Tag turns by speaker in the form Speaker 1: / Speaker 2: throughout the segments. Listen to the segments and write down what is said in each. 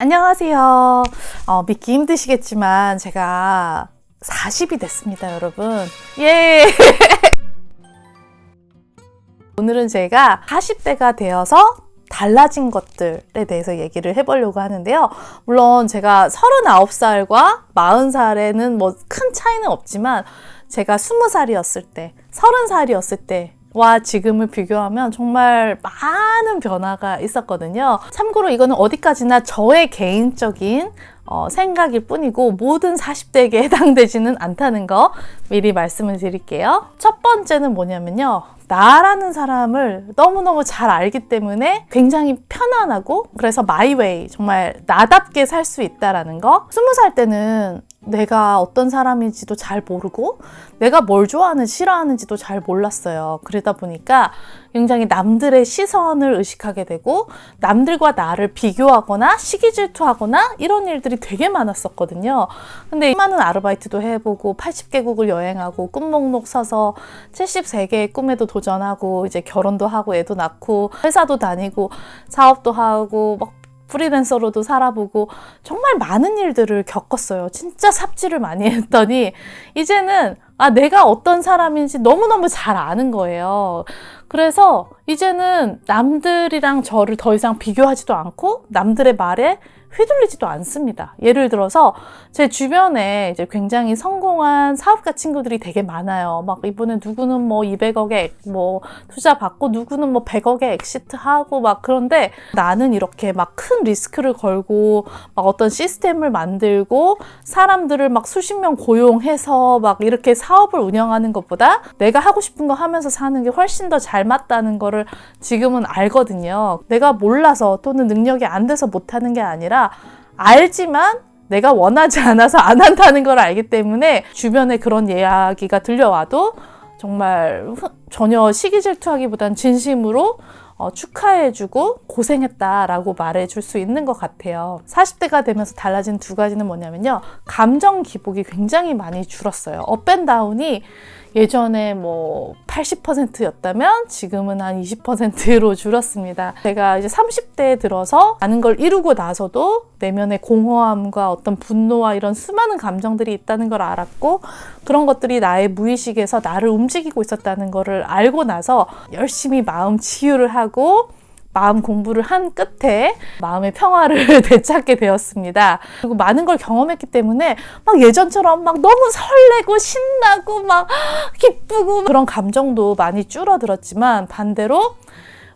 Speaker 1: 안녕하세요. 믿기 힘드시겠지만 제가 40이 됐습니다, 여러분. 예! 오늘은 제가 40대가 되어서 달라진 것들에 대해서 얘기를 해보려고 하는데요. 물론 제가 39살과 40살에는 뭐 큰 차이는 없지만 제가 20살이었을 때, 30살이었을 때 와 지금을 비교하면 정말 많은 변화가 있었거든요. 참고로 이거는 어디까지나 저의 개인적인 생각일 뿐이고 모든 40대에게 해당되지는 않다는 거 미리 말씀을 드릴게요. 첫 번째는 뭐냐면요. 나라는 사람을 너무너무 잘 알기 때문에 굉장히 편안하고 그래서 my way, 정말 나답게 살 수 있다라는 거. 20살 때는 내가 어떤 사람인지도 잘 모르고 내가 뭘 좋아하는 싫어하는지도 잘 몰랐어요. 그러다 보니까 굉장히 남들의 시선을 의식하게 되고 남들과 나를 비교하거나 시기 질투하거나 이런 일들이 되게 많았었거든요. 근데 많은 아르바이트도 해보고 80개국을 여행하고 꿈 목록 써서 73개의 꿈에도 도전하고 이제 결혼도 하고 애도 낳고 회사도 다니고 사업도 하고 막 프리랜서로도 살아보고 정말 많은 일들을 겪었어요. 진짜 삽질을 많이 했더니 이제는 내가 어떤 사람인지 너무너무 잘 아는 거예요. 그래서 이제는 남들이랑 저를 더 이상 비교하지도 않고 남들의 말에 휘둘리지도 않습니다. 예를 들어서 제 주변에 이제 굉장히 성공한 사업가 친구들이 되게 많아요. 막 이번에 누구는 뭐 200억에 뭐 투자 받고 누구는 뭐 100억에 엑시트 하고 막 그런데 나는 이렇게 막 큰 리스크를 걸고 막 어떤 시스템을 만들고 사람들을 막 수십 명 고용해서 막 이렇게 사업을 운영하는 것보다 내가 하고 싶은 거 하면서 사는 게 훨씬 더 잘 맞다는 거를 지금은 알거든요. 내가 몰라서 또는 능력이 안 돼서 못하는 게 아니라 알지만 내가 원하지 않아서 안 한다는 걸 알기 때문에 주변에 그런 이야기가 들려와도 정말 전혀 시기 질투하기보단 진심으로 축하해주고 고생했다라고 말해줄 수 있는 것 같아요. 40대가 되면서 달라진 두 가지는 뭐냐면요. 감정 기복이 굉장히 많이 줄었어요. 업앤다운이 예전에 뭐 80%였다면 지금은 한 20%로 줄었습니다. 제가 이제 30대에 들어서 많은 걸 이루고 나서도 내면의 공허함과 어떤 분노와 이런 수많은 감정들이 있다는 걸 알았고 그런 것들이 나의 무의식에서 나를 움직이고 있었다는 거를 알고 나서 열심히 마음 치유를 하고 마음 공부를 한 끝에 마음의 평화를 되찾게 되었습니다. 그리고 많은 걸 경험했기 때문에 막 예전처럼 막 너무 설레고 신나고 막 기쁘고 그런 감정도 많이 줄어들었지만 반대로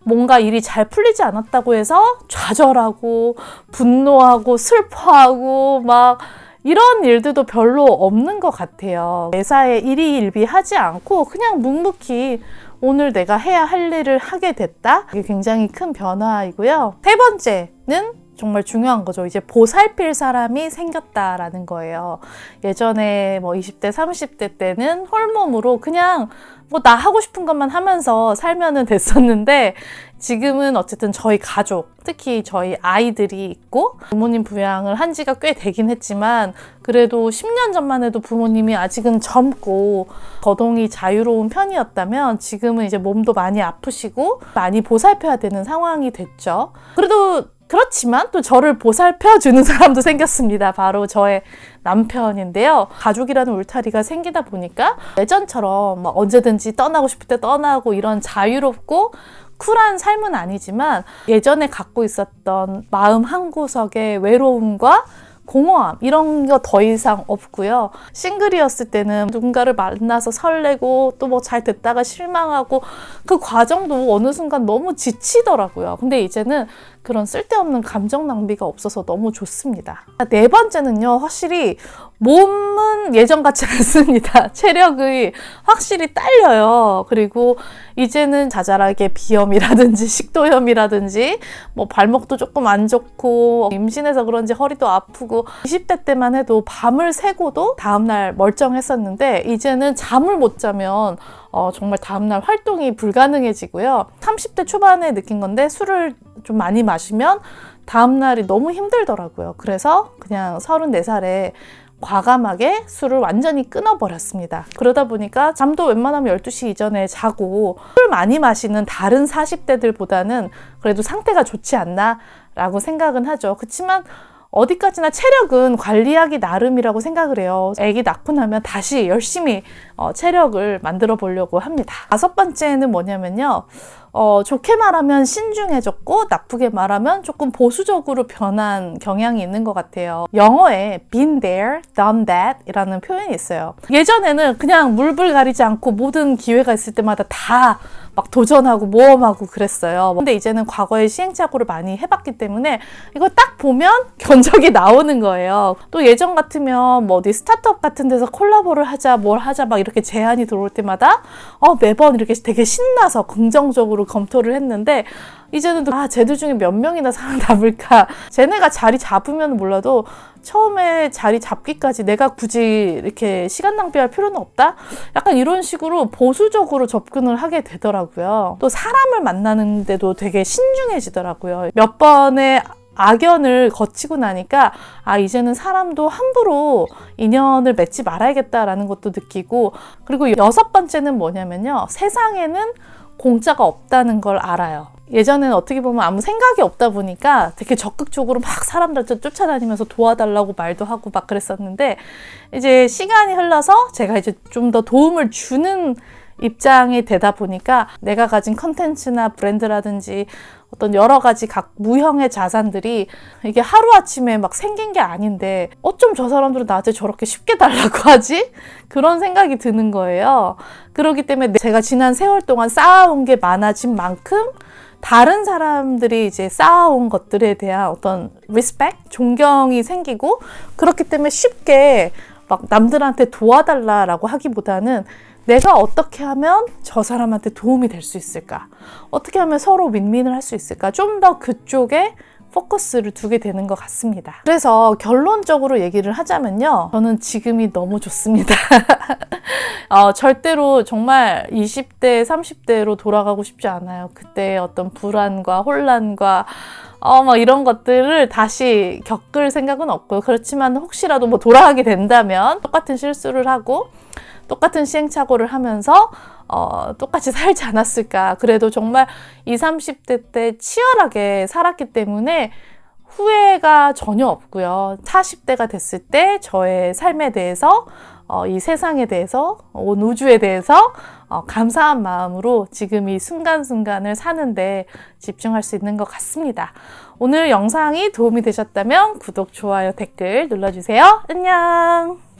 Speaker 1: 뭔가 일이 잘 풀리지 않았다고 해서 좌절하고 분노하고 슬퍼하고 막 이런 일들도 별로 없는 것 같아요. 매사에 일희일비하지 않고 그냥 묵묵히 오늘 내가 해야 할 일을 하게 됐다? 이게 굉장히 큰 변화이고요. 세 번째는 정말 중요한 거죠. 이제 보살필 사람이 생겼다라는 거예요. 예전에 뭐 20대, 30대 때는 홀몸으로 그냥 뭐 나 하고 싶은 것만 하면서 살면은 됐었는데 지금은 어쨌든 저희 가족, 특히 저희 아이들이 있고 부모님 부양을 한 지가 꽤 되긴 했지만 그래도 10년 전만 해도 부모님이 아직은 젊고 거동이 자유로운 편이었다면 지금은 이제 몸도 많이 아프시고 많이 보살펴야 되는 상황이 됐죠. 그래도 그렇지만 또 저를 보살펴주는 사람도 생겼습니다. 바로 저의 남편인데요. 가족이라는 울타리가 생기다 보니까 예전처럼 막 언제든지 떠나고 싶을 때 떠나고 이런 자유롭고 쿨한 삶은 아니지만 예전에 갖고 있었던 마음 한구석의 외로움과 공허함 이런 거 더 이상 없고요. 싱글이었을 때는 누군가를 만나서 설레고 또 뭐 잘 됐다가 실망하고 그 과정도 어느 순간 너무 지치더라고요. 근데 이제는 그런 쓸데없는 감정 낭비가 없어서 너무 좋습니다. 네 번째는요. 확실히 몸은 예전 같지 않습니다. 체력이 확실히 딸려요. 그리고 이제는 자잘하게 비염이라든지 식도염이라든지 뭐 발목도 조금 안 좋고 임신해서 그런지 허리도 아프고 20대 때만 해도 밤을 새고도 다음날 멀쩡했었는데 이제는 잠을 못 자면 정말 다음날 활동이 불가능해지고요. 30대 초반에 느낀 건데 술을 좀 많이 마시면 다음날이 너무 힘들더라고요. 그래서 그냥 34살에 과감하게 술을 완전히 끊어버렸습니다. 그러다 보니까 잠도 웬만하면 12시 이전에 자고 술 많이 마시는 다른 40대들보다는 그래도 상태가 좋지 않나 라고 생각은 하죠. 그렇지만 어디까지나 체력은 관리하기 나름이라고 생각을 해요. 아기 낳고 나면 다시 열심히 체력을 만들어 보려고 합니다. 5번째는 뭐냐면요. 좋게 말하면 신중해졌고 나쁘게 말하면 조금 보수적으로 변한 경향이 있는 것 같아요. 영어에 been there, done that 이라는 표현이 있어요. 예전에는 그냥 물불 가리지 않고 모든 기회가 있을 때마다 다 막 도전하고 모험하고 그랬어요. 근데 이제는 과거에 시행착오를 많이 해봤기 때문에 이거 딱 보면 견적이 나오는 거예요. 또 예전 같으면 뭐 어디 스타트업 같은 데서 콜라보를 하자 뭘 하자 막 이렇게 제안이 들어올 때마다 매번 이렇게 되게 신나서 긍정적으로 검토를 했는데 이제는 또 쟤들 중에 몇 명이나 살아남을까, 쟤네가 자리 잡으면 몰라도 처음에 자리 잡기까지 내가 굳이 이렇게 시간 낭비할 필요는 없다? 약간 이런 식으로 보수적으로 접근을 하게 되더라고요. 또 사람을 만나는데도 되게 신중해지더라고요. 몇 번의 악연을 거치고 나니까 이제는 사람도 함부로 인연을 맺지 말아야겠다라는 것도 느끼고, 그리고 6번째는 뭐냐면요. 세상에는 공짜가 없다는 걸 알아요. 예전에는 어떻게 보면 아무 생각이 없다 보니까 되게 적극적으로 막 사람들한테 쫓아다니면서 도와달라고 말도 하고 막 그랬었는데, 이제 시간이 흘러서 제가 이제 좀 더 도움을 주는 입장이 되다 보니까 내가 가진 컨텐츠나 브랜드라든지 어떤 여러 가지 각 무형의 자산들이 이게 하루아침에 막 생긴 게 아닌데 어쩜 저 사람들은 나한테 저렇게 쉽게 달라고 하지? 그런 생각이 드는 거예요. 그렇기 때문에 제가 지난 세월 동안 쌓아온 게 많아진 만큼 다른 사람들이 이제 쌓아온 것들에 대한 어떤 respect, 존경이 생기고, 그렇기 때문에 쉽게 막 남들한테 도와달라라고 하기보다는 내가 어떻게 하면 저 사람한테 도움이 될 수 있을까? 어떻게 하면 서로 윈윈을 할 수 있을까? 좀 더 그쪽에 포커스를 두게 되는 것 같습니다. 그래서 결론적으로 얘기를 하자면요. 저는 지금이 너무 좋습니다. 절대로 정말 20대, 30대로 돌아가고 싶지 않아요. 그때의 어떤 불안과 혼란과 막 이런 것들을 다시 겪을 생각은 없고요. 그렇지만 혹시라도 뭐 돌아가게 된다면 똑같은 실수를 하고 똑같은 시행착오를 하면서 똑같이 살지 않았을까. 그래도 정말 20, 30대 때 치열하게 살았기 때문에 후회가 전혀 없고요. 40대가 됐을 때 저의 삶에 대해서 이 세상에 대해서, 온 우주에 대해서 감사한 마음으로 지금 이 순간순간을 사는데 집중할 수 있는 것 같습니다. 오늘 영상이 도움이 되셨다면 구독, 좋아요, 댓글 눌러주세요. 안녕!